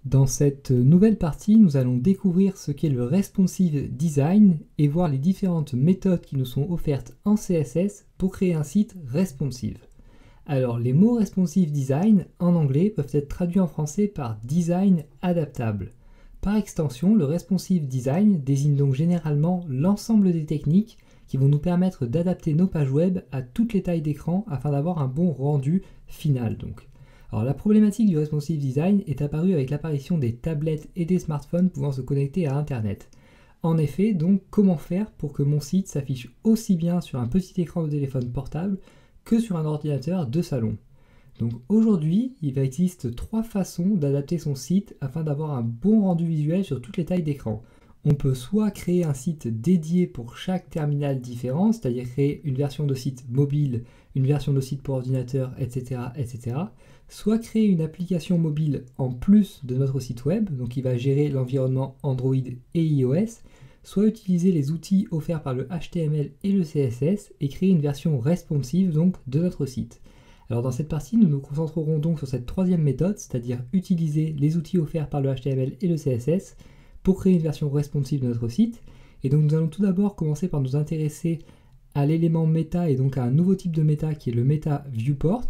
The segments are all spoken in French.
Dans cette nouvelle partie, nous allons découvrir ce qu'est le responsive design et voir les différentes méthodes qui nous sont offertes en CSS pour créer un site responsive. Alors, les mots responsive design en anglais peuvent être traduits en français par design adaptable. Par extension, le responsive design désigne donc généralement l'ensemble des techniques qui vont nous permettre d'adapter nos pages web à toutes les tailles d'écran afin d'avoir un bon rendu final donc. Alors la problématique du responsive design est apparue avec l'apparition des tablettes et des smartphones pouvant se connecter à Internet. En effet, donc, comment faire pour que mon site s'affiche aussi bien sur un petit écran de téléphone portable que sur un ordinateur de salon? Donc aujourd'hui, il existe 3 façons d'adapter son site afin d'avoir un bon rendu visuel sur toutes les tailles d'écran. On peut soit créer un site dédié pour chaque terminal différent, c'est-à-dire créer une version de site mobile, une version de site pour ordinateur, etc., etc. Soit créer une application mobile en plus de notre site web, donc qui va gérer l'environnement Android et iOS, soit utiliser les outils offerts par le HTML et le CSS et créer une version responsive donc de notre site. Alors dans cette partie, nous nous concentrerons donc sur cette troisième méthode, c'est-à-dire utiliser les outils offerts par le HTML et le CSS pour créer une version responsive de notre site. Et donc nous allons tout d'abord commencer par nous intéresser à l'élément méta et donc à un nouveau type de méta qui est le méta viewport.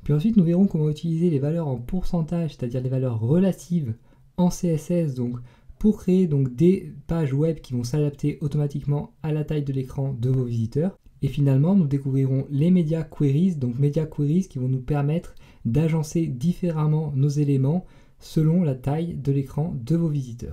Puis ensuite nous verrons comment utiliser les valeurs en pourcentage, c'est-à-dire les valeurs relatives en CSS donc pour créer donc des pages web qui vont s'adapter automatiquement à la taille de l'écran de vos visiteurs. Et finalement, nous découvrirons les media queries, donc media queries qui vont nous permettre d'agencer différemment nos éléments selon la taille de l'écran de vos visiteurs.